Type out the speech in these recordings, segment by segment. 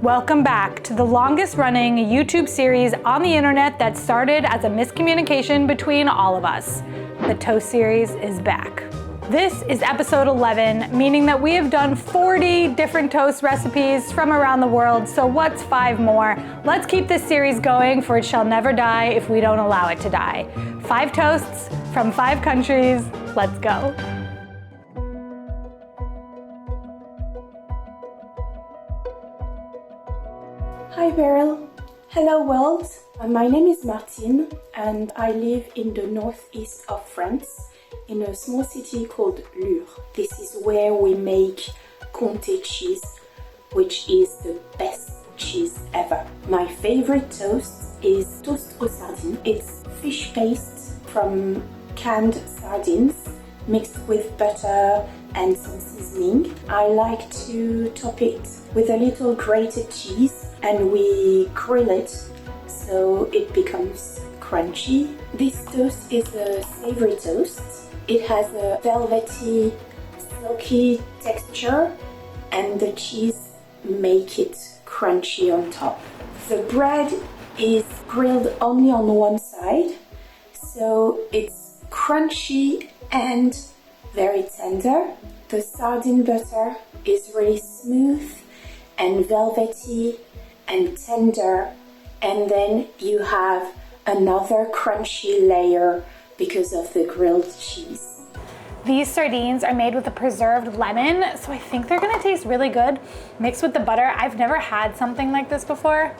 Welcome back to the longest running YouTube series on the internet that started as a miscommunication between all of us. The toast series is back. This is episode 11, meaning that we have done 40 different toast recipes from around the world, so what's 5 more? Let's keep this series going, for it shall never die if we don't allow it to die. 5 toasts from 5 countries, let's go. Hi Beryl. Hello world. My name is Martine and I live in the northeast of France in a small city called Lure. This is where we make Comté cheese, which is the best cheese ever. My favorite toast is toast aux sardines. It's fish paste from canned sardines mixed with butter and some seasoning. I like to top it with a little grated cheese and we grill it so it becomes crunchy. This toast is a savory toast. It has a velvety, silky texture and the cheese make it crunchy on top. The bread is grilled only on one side, so it's crunchy and very tender. The sardine butter is really smooth and velvety and tender, and then you have another crunchy layer because of the grilled cheese. These sardines are made with a preserved lemon, so I think they're gonna taste really good mixed with the butter. I've never had something like this before.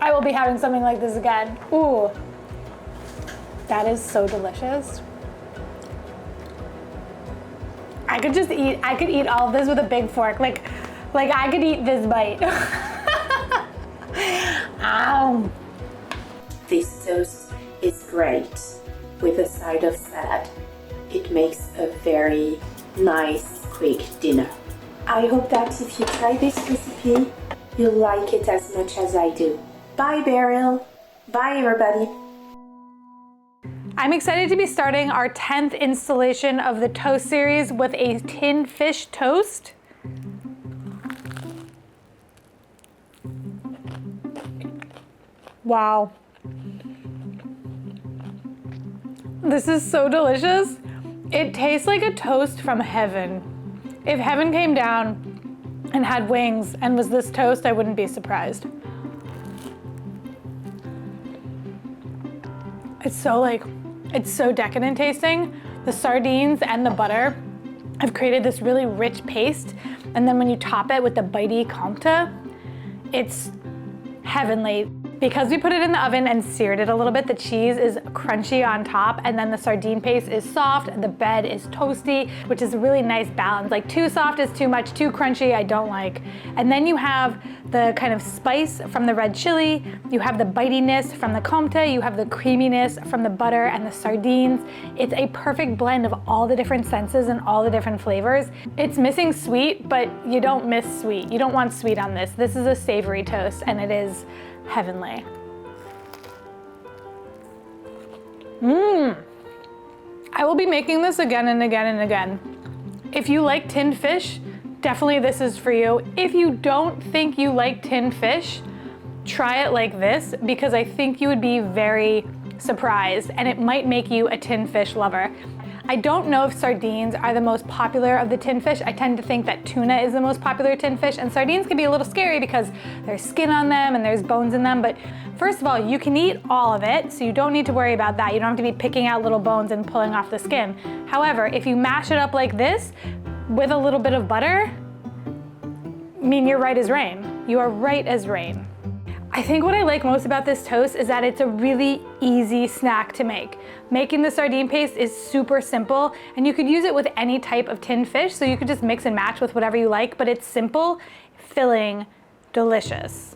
I will be having something like this again. Ooh, that is so delicious. I could eat all of this with a big fork. Like I could eat this bite. Ow. This toast is great with a side of salad. It makes a very nice, quick dinner. I hope that if you try this recipe, you'll like it as much as I do. Bye, Beryl. Bye, everybody. I'm excited to be starting our 10th installation of the toast series with a tin fish toast. Wow. This is so delicious. It tastes like a toast from heaven. If heaven came down and had wings and was this toast, I wouldn't be surprised. It's so decadent tasting. The sardines and the butter have created this really rich paste, and then when you top it with the bitey Comté, it's heavenly. Because we put it in the oven and seared it a little bit, the cheese is crunchy on top, and then the sardine paste is soft, the bread is toasty, which is a really nice balance. Like too soft is too much, too crunchy I don't like. And then you have the kind of spice from the red chili, you have the bitiness from the Comté, you have the creaminess from the butter and the sardines. It's a perfect blend of all the different senses and all the different flavors. It's missing sweet, but you don't miss sweet. You don't want sweet on this. This is a savory toast, and it is heavenly. I will be making this again and again and again. If you like tinned fish, definitely this is for you. If you don't think you like tinned fish, try it like this, because I think you would be very surprised and it might make you a tinned fish lover. I don't know if sardines are the most popular of the tinned fish. I tend to think that tuna is the most popular tinned fish, and sardines can be a little scary because there's skin on them and there's bones in them. But first of all, you can eat all of it, so you don't need to worry about that. You don't have to be picking out little bones and pulling off the skin. However, if you mash it up like this with a little bit of butter, I mean, you're right as rain. You are right as rain. I think what I like most about this toast is that it's a really easy snack to make. Making the sardine paste is super simple, and you could use it with any type of tinned fish, so you could just mix and match with whatever you like, but it's simple, filling, delicious.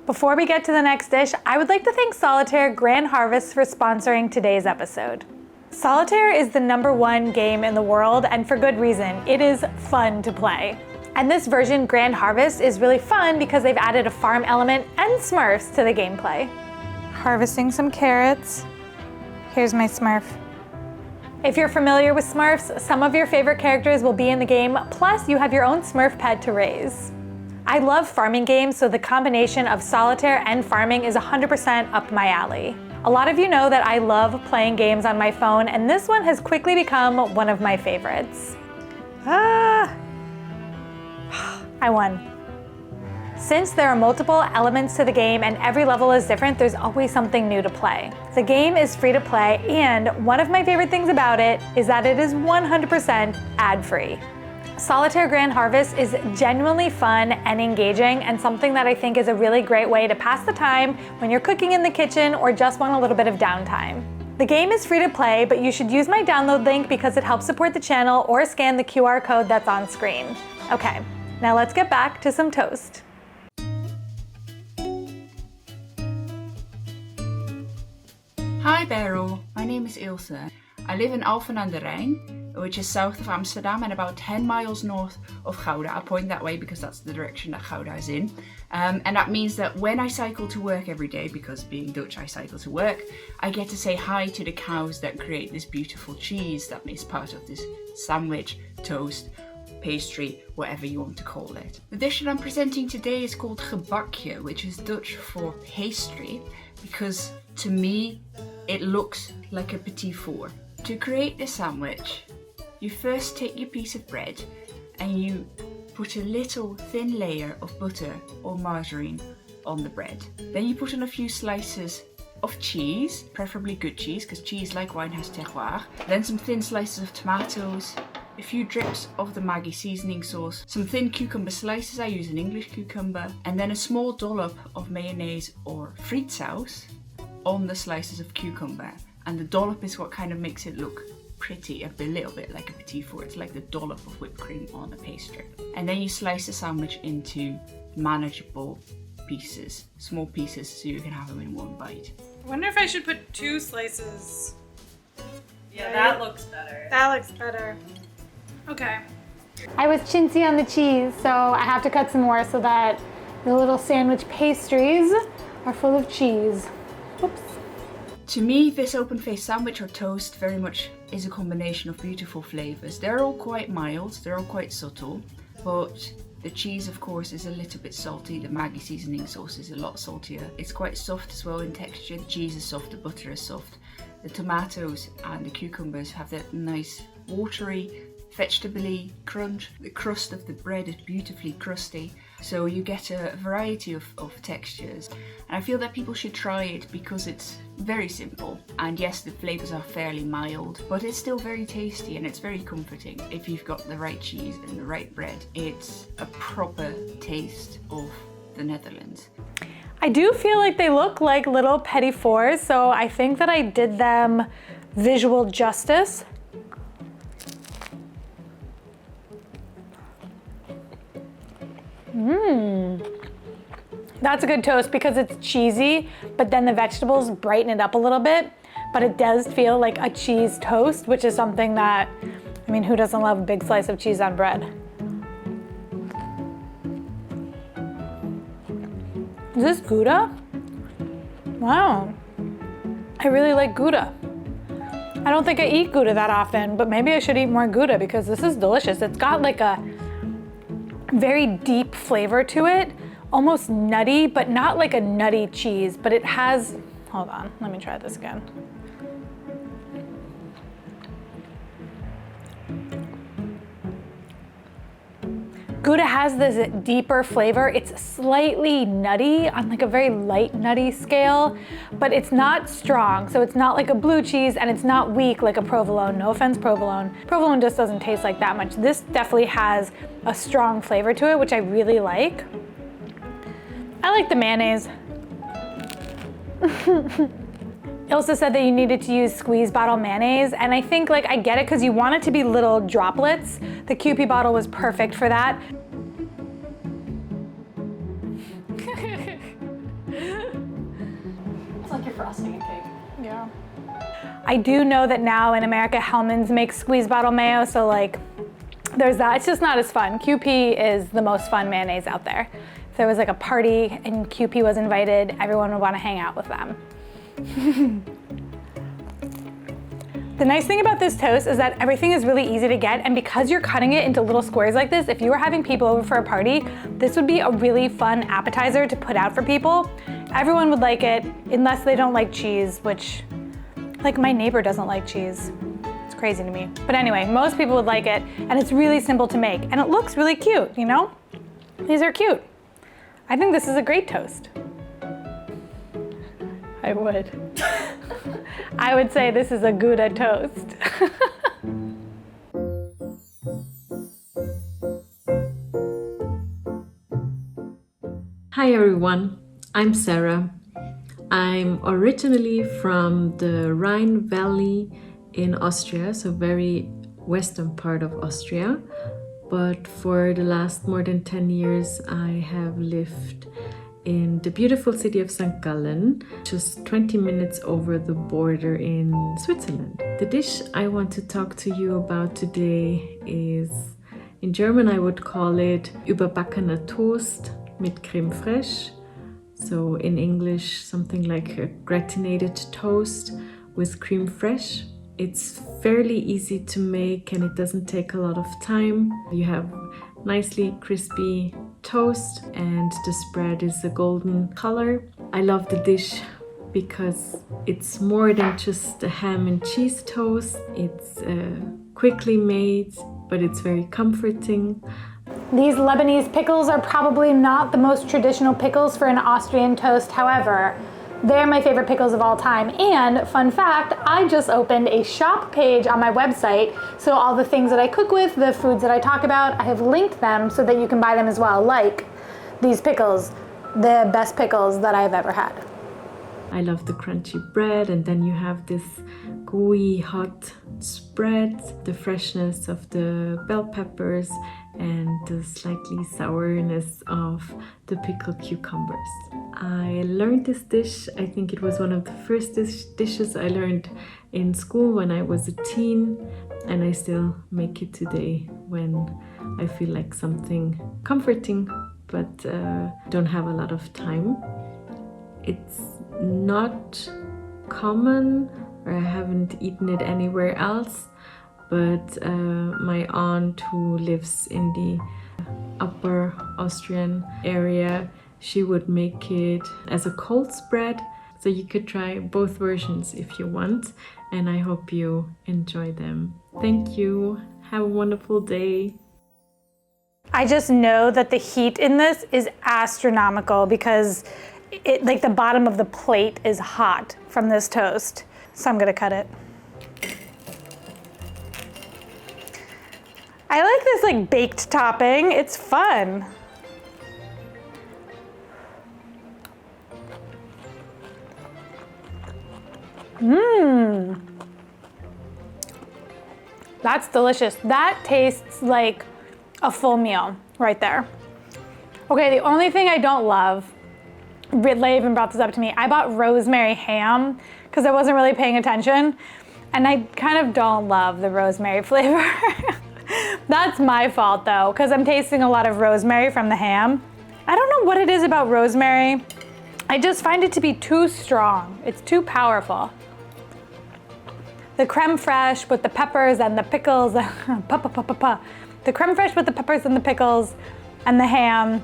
Before we get to the next dish, I would like to thank Solitaire Grand Harvest for sponsoring today's episode. Solitaire is the #1 game in the world, and for good reason. It is fun to play. And this version, Grand Harvest, is really fun because they've added a farm element and Smurfs to the gameplay. Harvesting some carrots. Here's my Smurf. If you're familiar with Smurfs, some of your favorite characters will be in the game, plus you have your own Smurf pet to raise. I love farming games, so the combination of solitaire and farming is 100% up my alley. A lot of you know that I love playing games on my phone, and this one has quickly become one of my favorites. I won. Since there are multiple elements to the game and every level is different, there's always something new to play. The game is free to play, and one of my favorite things about it is that it is 100% ad-free. Solitaire Grand Harvest is genuinely fun and engaging, and something that I think is a really great way to pass the time when you're cooking in the kitchen or just want a little bit of downtime. The game is free to play, but you should use my download link because it helps support the channel, or scan the QR code that's on screen. Okay, now let's get back to some toast. Hi Beryl, my name is Ilse. I live in Alphen aan de Rijn, which is south of Amsterdam and about 10 miles north of Gouda. I'll point that way because that's the direction that Gouda is in. And that means that when I cycle to work every day, because being Dutch I cycle to work, I get to say hi to the cows that create this beautiful cheese that is part of this sandwich, toast, pastry, whatever you want to call it. The dish that I'm presenting today is called Gebakje, which is Dutch for pastry, because to me it looks like a petit four. To create this sandwich, you first take your piece of bread and you put a little thin layer of butter or margarine on the bread. Then you put on a few slices of cheese, preferably good cheese, because cheese like wine has terroir. Then some thin slices of tomatoes, a few drips of the Maggi seasoning sauce, some thin cucumber slices, I use an English cucumber, and then a small dollop of mayonnaise or frietsaus on the slices of cucumber. And the dollop is what kind of makes it look pretty, a little bit like a petit four. It's like the dollop of whipped cream on a pastry. And then you slice the sandwich into manageable pieces, small pieces, so you can have them in one bite. I wonder if I should put 2 slices. Yeah, that looks better. That looks better. Okay. I was chintzy on the cheese, so I have to cut some more so that the little sandwich pastries are full of cheese. Oops. To me, this open-faced sandwich or toast very much is a combination of beautiful flavors. They're all quite mild, they're all quite subtle, but the cheese, of course, is a little bit salty. The Maggi seasoning sauce is a lot saltier. It's quite soft as well in texture. The cheese is soft, the butter is soft. The tomatoes and the cucumbers have that nice watery, vegetable-y crunch. The crust of the bread is beautifully crusty, so you get a variety of textures. And I feel that people should try it because it's very simple. And yes, the flavors are fairly mild, but it's still very tasty and it's very comforting. If you've got the right cheese and the right bread, it's a proper taste of the Netherlands. I do feel like they look like little petit fours, so I think that I did them visual justice. That's a good toast because it's cheesy, but then the vegetables brighten it up a little bit, but it does feel like a cheese toast, which is something that, I mean, who doesn't love a big slice of cheese on bread? Is this Gouda? Wow, I really like Gouda. I don't think I eat Gouda that often, but maybe I should eat more Gouda because this is delicious. It's got like a very deep flavor to it, almost nutty, but not like a nutty cheese, but it has, hold on, let me try this again. Gouda has this deeper flavor. It's slightly nutty on like a very light nutty scale, but it's not strong. So it's not like a blue cheese and it's not weak like a provolone. No offense, provolone. Provolone just doesn't taste like that much. This definitely has a strong flavor to it, which I really like. I like the mayonnaise. Ilse said that you needed to use squeeze bottle mayonnaise, and I think like I get it because you want it to be little droplets. The Kewpie bottle was perfect for that. It's like you're frosting a cake. Yeah. I do know that now in America, Hellmann's makes squeeze bottle mayo, so like there's that. It's just not as fun. Kewpie is the most fun mayonnaise out there. If there was like a party and Kewpie was invited, everyone would want to hang out with them. The nice thing about this toast is that everything is really easy to get, and because you're cutting it into little squares like this, if you were having people over for a party, this would be a really fun appetizer to put out for people. Everyone would like it, unless they don't like cheese, which, like, my neighbor doesn't like cheese. It's crazy to me. But anyway, most people would like it, and it's really simple to make, and it looks really cute, you know? These are cute. I think this is a great toast. I would. I would say this is a Gouda toast. Hi everyone, I'm Sarah. I'm originally from the Rhine Valley in Austria, so very western part of Austria. But for the last more than 10 years, I have lived in the beautiful city of St. Gallen, just 20 minutes over the border in Switzerland. The dish I want to talk to you about today is, in German I would call it Überbackener Toast mit Crème Fraîche. So in English, something like a gratinated toast with crème fraîche. It's fairly easy to make and it doesn't take a lot of time. You have nicely crispy toast and the spread is a golden color. I love the dish because it's more than just a ham and cheese toast. It's quickly made, but it's very comforting. These Lebanese pickles are probably not the most traditional pickles for an Austrian toast. However, they're my favorite pickles of all time. And fun fact, I just opened a shop page on my website. So all the things that I cook with, the foods that I talk about, I have linked them so that you can buy them as well. Like these pickles, the best pickles that I've ever had. I love the crunchy bread, and then you have this gooey hot spread, the freshness of the bell peppers and the slightly sourness of the pickled cucumbers. I learned this dish, I think it was one of the first dishes I learned in school when I was a teen, and I still make it today when I feel like something comforting but don't have a lot of time. It's not common, or I haven't eaten it anywhere else, but my aunt who lives in the upper Austrian area, she would make it as a cold spread. So you could try both versions if you want, and I hope you enjoy them. Thank you. Have a wonderful day. I just know that the heat in this is astronomical because it, like, the bottom of the plate is hot from this toast. So I'm gonna cut it. I like this like baked topping. It's fun. Mmm. That's delicious. That tastes like a full meal right there. Okay, the only thing I don't love, Ridley even brought this up to me, I bought rosemary ham because I wasn't really paying attention, and I kind of don't love the rosemary flavor. That's my fault though, because I'm tasting a lot of rosemary from the ham. I don't know what it is about rosemary. I just find it to be too strong. It's too powerful. The crème fraîche with the peppers and the pickles, the crème fraîche with the peppers and the pickles and the ham,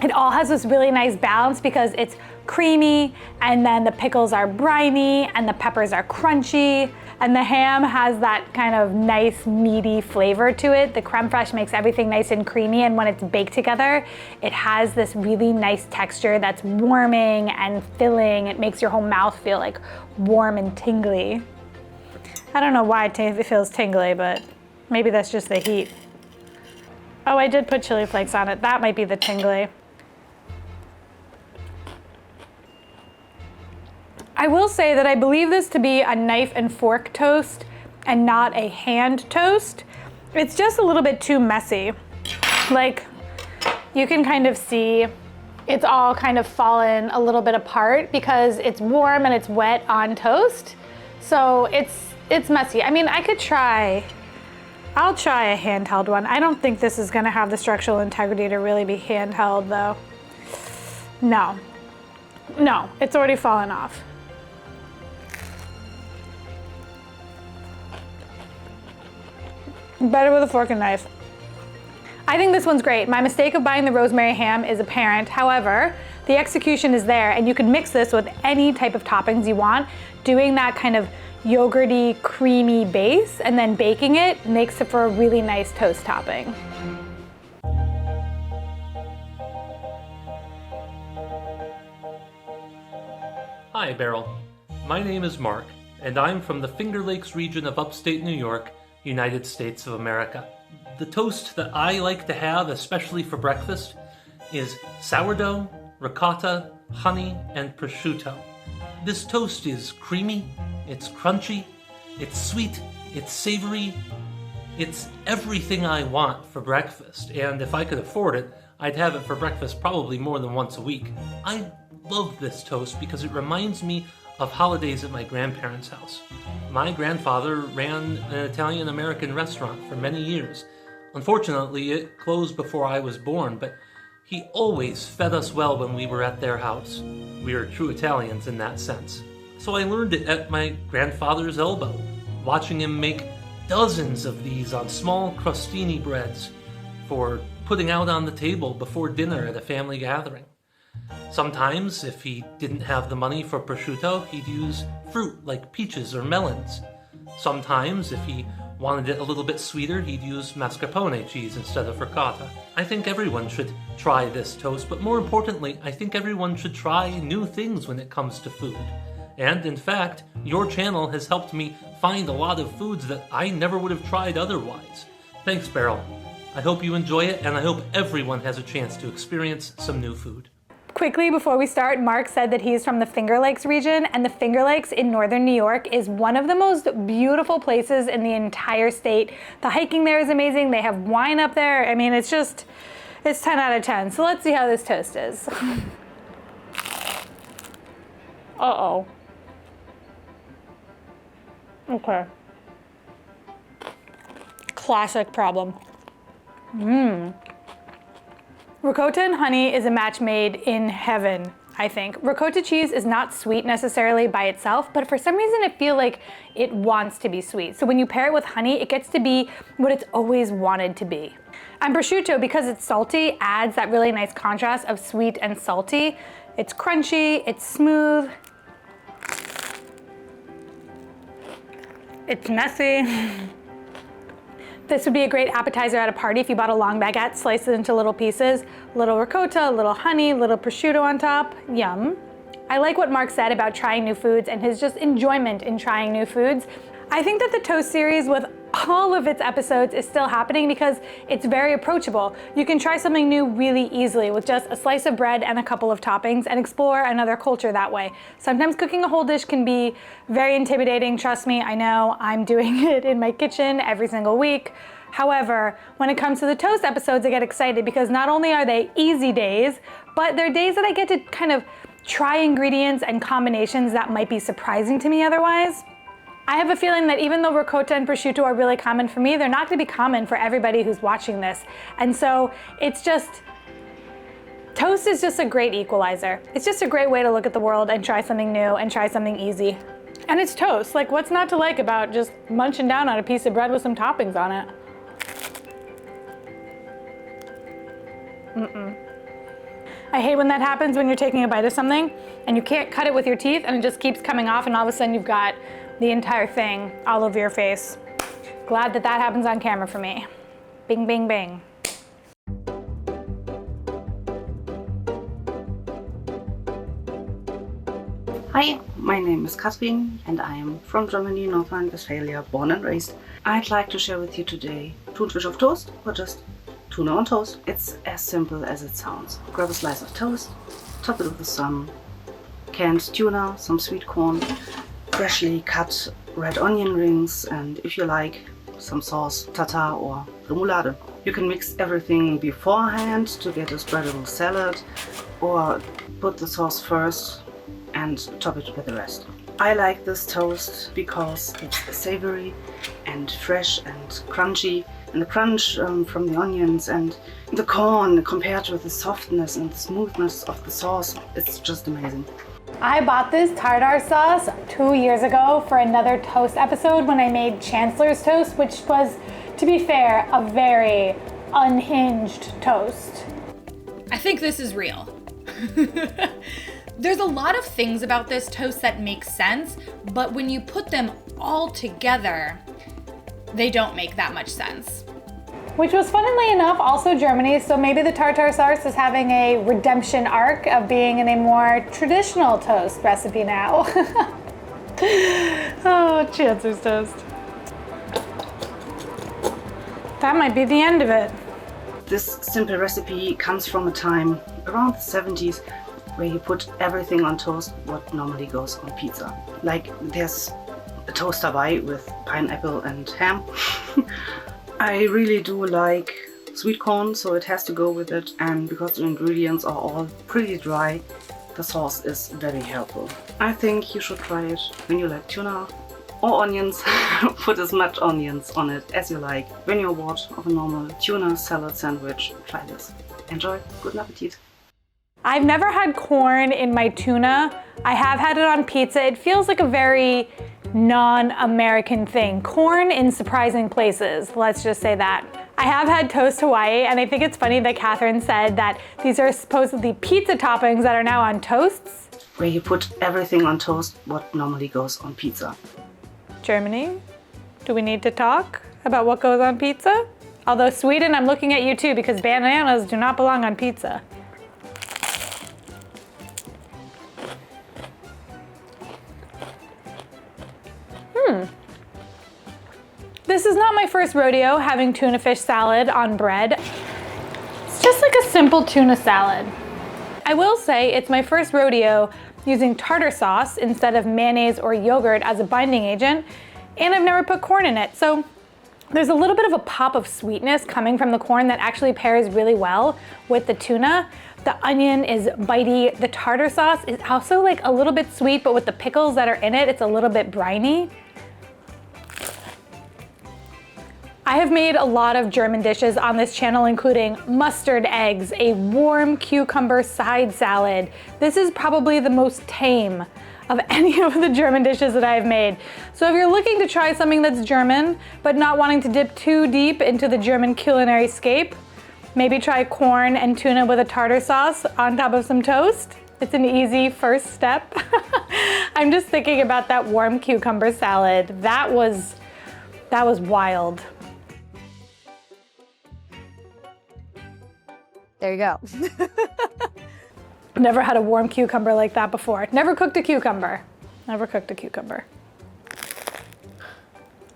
it all has this really nice balance because it's creamy, and then the pickles are briny, and the peppers are crunchy, and the ham has that kind of nice meaty flavor to it. The crème fraîche makes everything nice and creamy, and when it's baked together, it has this really nice texture that's warming and filling. It makes your whole mouth feel like warm and tingly. I don't know why it feels tingly, but maybe that's just the heat. Oh, I did put chili flakes on it. That might be the tingly. I will say that I believe this to be a knife and fork toast and not a hand toast. It's just a little bit too messy. Like, you can kind of see it's all kind of fallen a little bit apart because it's warm and it's wet on toast. So it's messy. I mean, I'll try a handheld one. I don't think this is gonna have the structural integrity to really be handheld though. No, it's already fallen off. Better with a fork and knife. I think this one's great. My mistake of buying the rosemary ham is apparent. However, the execution is there, and you can mix this with any type of toppings you want. Doing that kind of yogurty, creamy base and then baking it makes it for a really nice toast topping. Hi, Beryl. My name is Mark, and I'm from the Finger Lakes region of upstate New York, United States of America. The toast that I like to have, especially for breakfast, is sourdough, ricotta, honey, and prosciutto. This toast is creamy, it's crunchy, it's sweet, it's savory, it's everything I want for breakfast, and if I could afford it, I'd have it for breakfast probably more than once a week. I love this toast because it reminds me of holidays at my grandparents' house. My grandfather ran an Italian-American restaurant for many years. Unfortunately, it closed before I was born, but he always fed us well when we were at their house. We are true Italians in that sense. So I learned it at my grandfather's elbow, watching him make dozens of these on small crostini breads for putting out on the table before dinner at a family gathering. Sometimes, if he didn't have the money for prosciutto, he'd use fruit like peaches or melons. Sometimes, if he wanted it a little bit sweeter, he'd use mascarpone cheese instead of ricotta. I think everyone should try this toast, but more importantly, I think everyone should try new things when it comes to food. And in fact, your channel has helped me find a lot of foods that I never would have tried otherwise. Thanks, Beryl. I hope you enjoy it, and I hope everyone has a chance to experience some new food. Quickly before we start, Mark said that he's from the Finger Lakes region, and the Finger Lakes in northern New York is one of the most beautiful places in the entire state. The hiking there is amazing. They have wine up there. I mean, it's 10 out of 10. So let's see how this toast is. Uh-oh. Okay. Classic problem. Ricotta and honey is a match made in heaven, I think. Ricotta cheese is not sweet necessarily by itself, but for some reason I feel like it wants to be sweet. So when you pair it with honey, it gets to be what it's always wanted to be. And prosciutto, because it's salty, adds that really nice contrast of sweet and salty. It's crunchy, it's smooth, it's messy. This would be a great appetizer at a party if you bought a long baguette, slice it into little pieces, little ricotta, little honey, little prosciutto on top. Yum. I like what Mark said about trying new foods and his just enjoyment in trying new foods. I think that the toast series with all of its episodes is still happening because it's very approachable. You can try something new really easily with just a slice of bread and a couple of toppings and explore another culture that way. Sometimes cooking a whole dish can be very intimidating. Trust me, I know. I'm doing it in my kitchen every single week. However, when it comes to the toast episodes, I get excited because not only are they easy days, but they're days that I get to kind of try ingredients and combinations that might be surprising to me otherwise. I have a feeling that even though ricotta and prosciutto are really common for me, they're not going to be common for everybody who's watching this. And so toast is just a great equalizer. It's just a great way to look at the world and try something new and try something easy. And it's toast. Like, what's not to like about just munching down on a piece of bread with some toppings on it? I hate when that happens when you're taking a bite of something and you can't cut it with your teeth and it just keeps coming off and all of a sudden you've got the entire thing all over your face. Glad that that happens on camera for me. Bing, bing, bing. Hi, my name is Kathrin and I am from Germany, North Rhine-Westphalia, born and raised. I'd like to share with you today Thunfisch auf toast or just tuna on toast. It's as simple as it sounds. Grab a slice of toast, top it with some canned tuna, some sweet corn, freshly cut red onion rings, and if you like, some sauce, tartare or remoulade. You can mix everything beforehand to get a spreadable salad, or put the sauce first and top it with the rest. I like this toast because it's savory and fresh and crunchy, and the crunch from the onions and the corn compared with the softness and the smoothness of the sauce, it's just amazing. I bought this tartare sauce 2 years ago for another toast episode when I made Chancellor's toast, which was To be fair, a very unhinged toast. I think this is real. There's a lot of things about this toast that make sense, but when you put them all together, they don't make that much sense. Which was, funnily enough, also Germany, so maybe the tartare sauce is having a redemption arc of being in a more traditional toast recipe now. Oh, Chancellor's toast. That might be the end of it. This simple recipe comes from a time around the 70s where you put everything on toast what normally goes on pizza. Like there's a toaster pie with pineapple and ham. I really do like sweet corn, so it has to go with it, and because the ingredients are all pretty dry, the sauce is very helpful. I think you should try it when you like tuna or onions. Put as much onions on it as you like. When you're bored of a normal tuna salad sandwich, try this. Enjoy, good appetit. I've never had corn in my tuna. I have had it on pizza. It feels like a very non-American thing. Corn in surprising places, let's just say that. I have had toast Hawaii, and I think it's funny that Kathrin said that these are supposedly pizza toppings that are now on toasts. Where you put everything on toast what normally goes on pizza. Germany, do we need to talk about what goes on pizza? Although Sweden, I'm looking at you too, because bananas do not belong on pizza. This is not my first rodeo having tuna fish salad on bread. It's just like a simple tuna salad. I will say it's my first rodeo using tartar sauce instead of mayonnaise or yogurt as a binding agent, and I've never put corn in it. So there's a little bit of a pop of sweetness coming from the corn that actually pairs really well with the tuna. The onion is bitey. The tartar sauce is also like a little bit sweet, but with the pickles that are in it, it's a little bit briny. I have made a lot of German dishes on this channel, including mustard eggs, a warm cucumber side salad. This is probably the most tame of any of the German dishes that I've made. So if you're looking to try something that's German, but not wanting to dip too deep into the German culinary scape, maybe try corn and tuna with a tartar sauce on top of some toast. It's an easy first step. I'm just thinking about that warm cucumber salad. That was wild. There you go. Never had a warm cucumber like that before. Never cooked a cucumber. Never cooked a cucumber.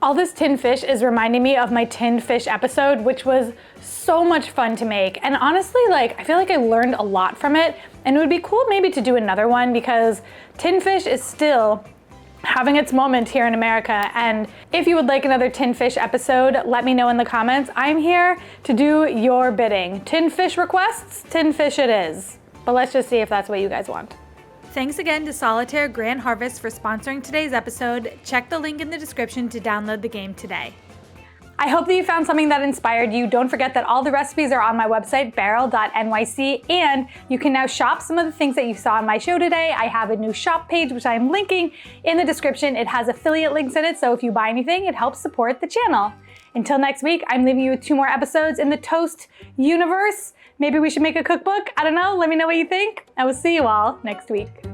All this tinned fish is reminding me of my tinned fish episode, which was so much fun to make. And honestly, I feel like I learned a lot from it, and it would be cool maybe to do another one because tinned fish is still having its moment here in America. And if you would like another tinned fish episode, let me know in the comments. I'm here to do your bidding. Tinned fish requests, tinned fish it is. But let's just see if that's what you guys want. Thanks again to Solitaire Grand Harvest for sponsoring today's episode. Check the link in the description to download the game today. I hope that you found something that inspired you. Don't forget that all the recipes are on my website, beryl.nyc, and you can now shop some of the things that you saw on my show today. I have a new shop page, which I am linking in the description. It has affiliate links in it, so if you buy anything, it helps support the channel. Until next week, I'm leaving you with 2 more episodes in the toast universe. Maybe we should make a cookbook? I don't know. Let me know what you think. I will see you all next week.